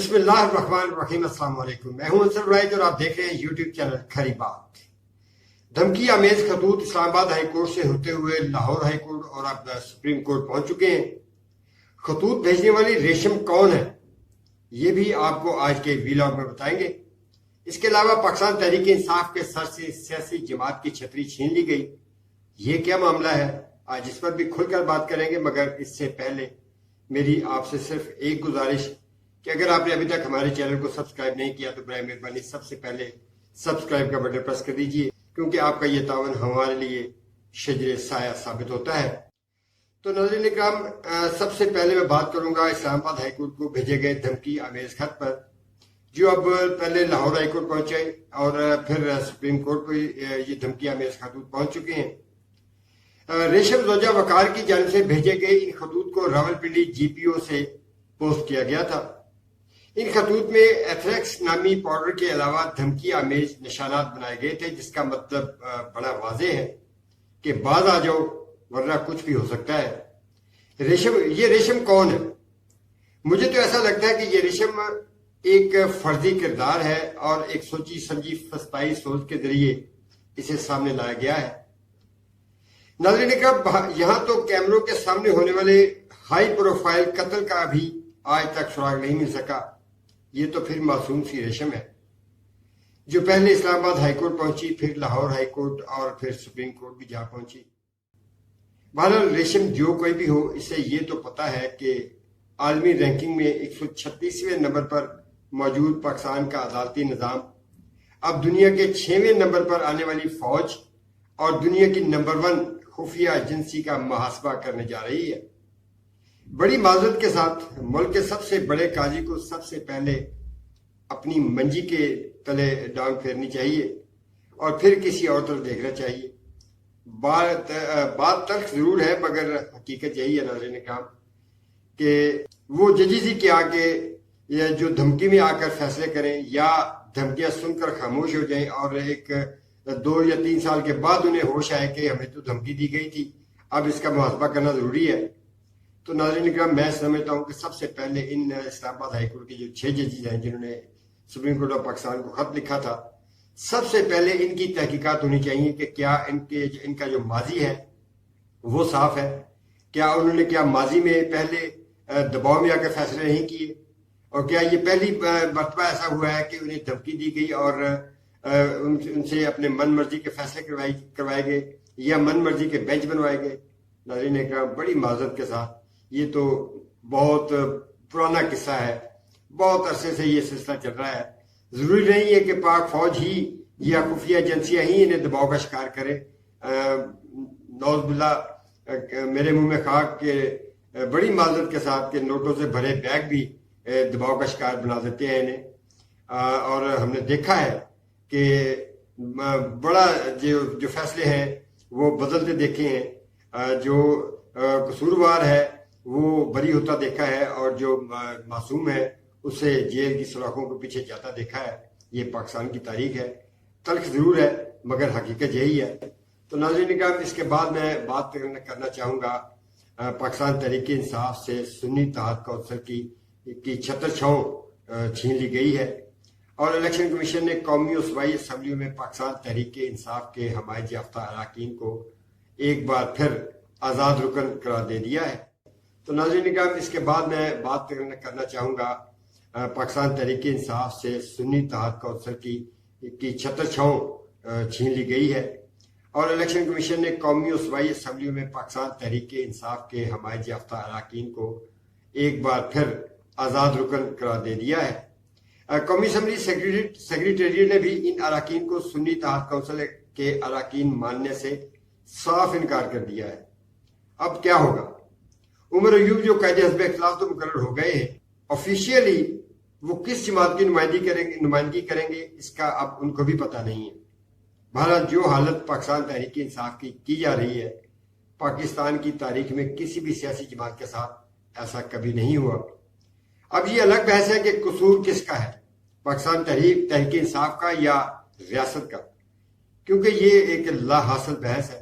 بسم اللہ الرحمن الرحیم۔ السلام علیکم، میں ہوں انصر رائج اور آپ دیکھ رہے ہیں یوٹیوب چینل کھری بات۔ دھمکی آمیز خطوط اسلام آباد ہائی کورٹ سے ہوتے ہوئے لاہور ہائی کورٹ اور اب سپریم کورٹ پہنچ چکے ہیں۔ خطوط بھیجنے والی ریشم کون ہے، یہ بھی آپ کو آج کے ویلاگ میں بتائیں گے۔ اس کے علاوہ پاکستان تحریک انصاف کے سر سے سیاسی جماعت کی چھتری چھین لی گئی، یہ کیا معاملہ ہے، آج اس پر بھی کھل کر بات کریں گے۔ مگر اس سے پہلے میری آپ سے صرف ایک گزارش کہ اگر آپ نے ابھی تک ہمارے چینل کو سبسکرائب نہیں کیا تو برائے مہربانی سب سے پہلے سبسکرائب کا بٹن پریس کر دیجئے، کیونکہ آپ کا یہ تعاون ہمارے لیے شجر سایہ ثابت ہوتا ہے۔ تو ناظرین اکرام، سب سے پہلے میں بات کروں گا اسلام آباد ہائی کورٹ کو بھیجے گئے دھمکی آمیز خط پر، جو اب پہلے لاہور ہائی کورٹ پہنچے اور پھر سپریم کورٹ کو یہ دھمکی آمیز خطوط پہنچ چکے ہیں۔ ریشم زوجہ وقار کی جانب سے بھیجے گئے ان خطوط کو راولپنڈی جی پی او سے پوسٹ کیا گیا تھا۔ ان خطوط میں ایتھریکس نامی پاؤڈر کے علاوہ دھمکی آمیز نشانات بنائے گئے تھے، جس کا مطلب بڑا واضح ہے کہ باز آ جاؤ ورنہ کچھ بھی ہو سکتا ہے۔ یہ ریشم کون ہے؟ مجھے تو ایسا لگتا ہے کہ یہ ریشم ایک فرضی کردار ہے اور ایک سوچی سمجھی فسطائی سوچ کے ذریعے اسے سامنے لایا گیا ہے۔ ناظرین اکرام، یہاں تو کیمروں کے سامنے ہونے والے ہائی پروفائل قتل کا بھی آج تک سراغ نہیں مل سکا۔ یہ تو پھر معصوم سی ریشم ہے جو پہلے اسلام آباد ہائی کورٹ پہنچی، پھر لاہور ہائی کورٹ اور پھر سپریم کورٹ بھی جا پہنچی۔ بہرحال ریشم جو کوئی بھی ہو، اسے یہ تو پتا ہے کہ عالمی رینکنگ میں 136ویں نمبر پر موجود پاکستان کا عدالتی نظام اب دنیا کے 6ویں نمبر پر آنے والی فوج اور دنیا کی نمبر 1 خفیہ ایجنسی کا محاسبہ کرنے جا رہی ہے۔ بڑی معذرت کے ساتھ ملک کے سب سے بڑے قاضی کو سب سے پہلے اپنی منجی کے تلے ڈانگ پھیرنی چاہیے اور پھر کسی اور طرف دیکھنا چاہیے۔ بات تلخ ضرور ہے مگر حقیقت یہی ہے ناظرین اکرام کہ وہ ججز ہی کیا کہ جو دھمکی میں آ کر فیصلے کریں یا دھمکیاں سن کر خاموش ہو جائیں اور ایک 2 یا 3 سال کے بعد انہیں ہوش آئے کہ ہمیں تو دھمکی دی گئی تھی، اب اس کا محاسبہ کرنا ضروری ہے۔ تو ناظرین اکرام، میں سمجھتا ہوں کہ سب سے پہلے ان اسلام آباد ہائی کورٹ کے جو 6 ججز ہیں جنہوں نے سپریم کورٹ آف پاکستان کو خط لکھا تھا، سب سے پہلے ان کی تحقیقات ہونی چاہیے کہ کیا ان کا جو ماضی ہے وہ صاف ہے، کیا انہوں نے ماضی میں پہلے دباؤ میں آ کر فیصلے نہیں کیے، اور کیا یہ پہلی مرتبہ ایسا ہوا ہے کہ انہیں دھمکی دی گئی اور ان سے اپنے من مرضی کے فیصلے کروائے گئے یا من مرضی کے بینچ بنوائے گئے۔ ناظرین اکرام، بڑی معذرت کے ساتھ یہ تو بہت پرانا قصہ ہے، بہت عرصے سے یہ سلسلہ چل رہا ہے۔ ضروری نہیں ہے کہ پاک فوج ہی یا خفیہ ایجنسیاں ہی انہیں دباؤ کا شکار کرے۔ نعوذ باللہ، میرے منہ میں خاک کہ بڑی معذرت کے ساتھ کہ نوٹوں سے بھرے بیگ بھی دباؤ کا شکار بنا دیتے ہیں انہیں، اور ہم نے دیکھا ہے کہ بڑا جو فیصلے ہیں وہ بدلتے دیکھے ہیں، جو قصوروار ہے وہ بری ہوتا دیکھا ہے اور جو معصوم ہے اسے جیل کی سلاخوں کے پیچھے جاتا دیکھا ہے۔ یہ پاکستان کی تاریخ ہے، تلخ ضرور ہے مگر حقیقت یہی ہے۔ تو ناظرین اکرام، اس کے بعد میں بات کرنا چاہوں گا پاکستان تحریک انصاف سے سنی اتحاد کونسل کی چھتر چھاؤں چھین لی گئی ہے اور الیکشن کمیشن نے قومی و صوبائی اسمبلیوں میں پاکستان تحریک انصاف کے حمایت یافتہ اراکین کو ایک بار پھر آزاد رکن قرار دے دیا ہے۔ تو ناظرین اکرام، اس کے بعد میں بات کرنا چاہوں گا پاکستان تحریک انصاف سے سنی اتحاد کونسل کی چھتر چھاؤں چھین لی گئی ہے اور الیکشن کمیشن نے قومی و صوبائی اسمبلیوں میں پاکستان تحریک انصاف کے حمایت یافتہ اراکین کو ایک بار پھر آزاد رکن قرار دے دیا ہے۔ قومی اسمبلی سیکریٹریٹ نے بھی ان اراکین کو سنی اتحاد کونسل کے اراکین ماننے سے صاف انکار کر دیا ہے۔ اب کیا ہوگا؟ عمر ایوب جو قائد حزب اختلاف تو مقرر ہو گئے ہیں، آفیشیلی وہ کس جماعت کی نمائندگی کریں گے اس کا اب ان کو بھی پتہ نہیں ہے۔ بہرحال جو حالت پاکستان تحریک انصاف کی جا رہی ہے، پاکستان کی تاریخ میں کسی بھی سیاسی جماعت کے ساتھ ایسا کبھی نہیں ہوا۔ اب یہ الگ بحث ہے کہ قصور کس کا ہے، پاکستان تحریک انصاف کا یا ریاست کا، کیونکہ یہ ایک لا حاصل بحث ہے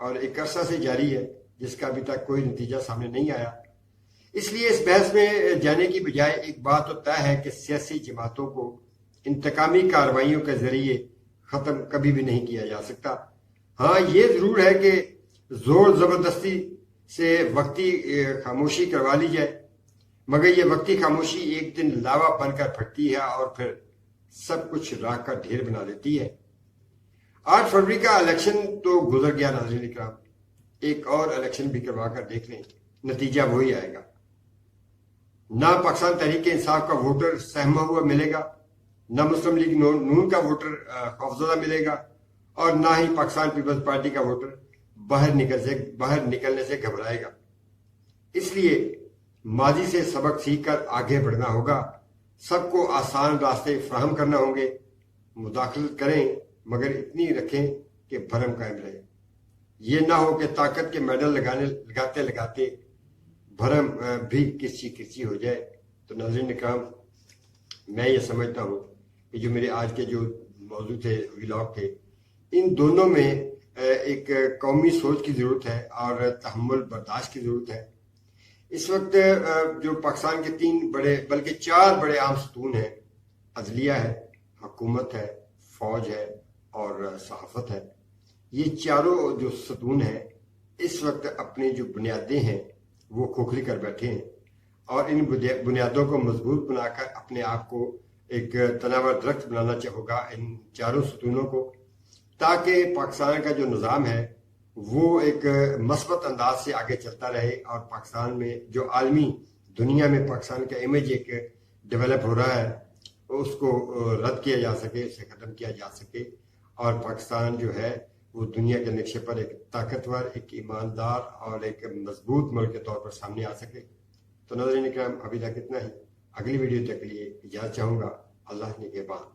اور ایک عرصہ سے جاری ہے جس کا ابھی تک کوئی نتیجہ سامنے نہیں آیا۔ اس لیے اس بحث میں جانے کی بجائے ایک بات تو طے ہے کہ سیاسی جماعتوں کو انتقامی کارروائیوں کے ذریعے ختم کبھی بھی نہیں کیا جا سکتا۔ ہاں یہ ضرور ہے کہ زور زبردستی سے وقتی خاموشی کروا لی جائے، مگر یہ وقتی خاموشی ایک دن لاوا بن کر پھٹتی ہے اور پھر سب کچھ راکھ کا ڈھیر بنا لیتی ہے۔ 8 فروری کا الیکشن تو گزر گیا ناظرین اکرام، ایک اور الیکشن بھی کروا کر دیکھ لیں، نتیجہ وہی آئے گا۔ نہ پاکستان تحریک انصاف کا ووٹر سہما ہوا ملے گا، نہ مسلم لیگ نون کا ووٹر خوفزدہ ملے گا، اور نہ ہی پاکستان پیپلز پارٹی کا ووٹر باہر نکلنے سے گھبرائے گا۔ اس لیے ماضی سے سبق سیکھ کر آگے بڑھنا ہوگا، سب کو آسان راستے فراہم کرنا ہوں گے، مداخلت کریں مگر اتنی رکھیں کہ بھرم قائم رہے۔ یہ نہ ہو کہ طاقت کے میڈل لگاتے بھرم بھی کرچی ہو جائے۔ تو ناظرین اکرام، میں یہ سمجھتا ہوں کہ جو میرے آج کے جو موضوع تھے، ولاگ تھے، ان دونوں میں ایک قومی سوچ کی ضرورت ہے اور تحمل برداشت کی ضرورت ہے۔ اس وقت جو پاکستان کے 3 بڑے بلکہ 4 بڑے عام ستون ہیں، عدلیہ ہے، حکومت ہے، فوج ہے اور صحافت ہے۔ یہ چاروں جو ستون ہیں اس وقت اپنی جو بنیادیں ہیں وہ کھوکھلی کر بیٹھے ہیں، اور ان بنیادوں کو مضبوط بنا کر اپنے آپ کو ایک تناور درخت بنانا ہوگا ان چاروں ستونوں کو، تاکہ پاکستان کا جو نظام ہے وہ ایک مثبت انداز سے آگے چلتا رہے، اور پاکستان میں جو عالمی دنیا میں پاکستان کا امیج ایک ڈیولپ ہو رہا ہے اس کو رد کیا جا سکے، اسے ختم کیا جا سکے، اور پاکستان جو ہے وہ دنیا کے نقشے پر ایک طاقتور، ایک ایماندار اور ایک مضبوط ملک کے طور پر سامنے آ سکے۔ تو ناظرین اکرام، ابھی تک اتنا ہی، اگلی ویڈیو تک کے لیے اجازت چاہوں گا۔ اللہ نگہبان۔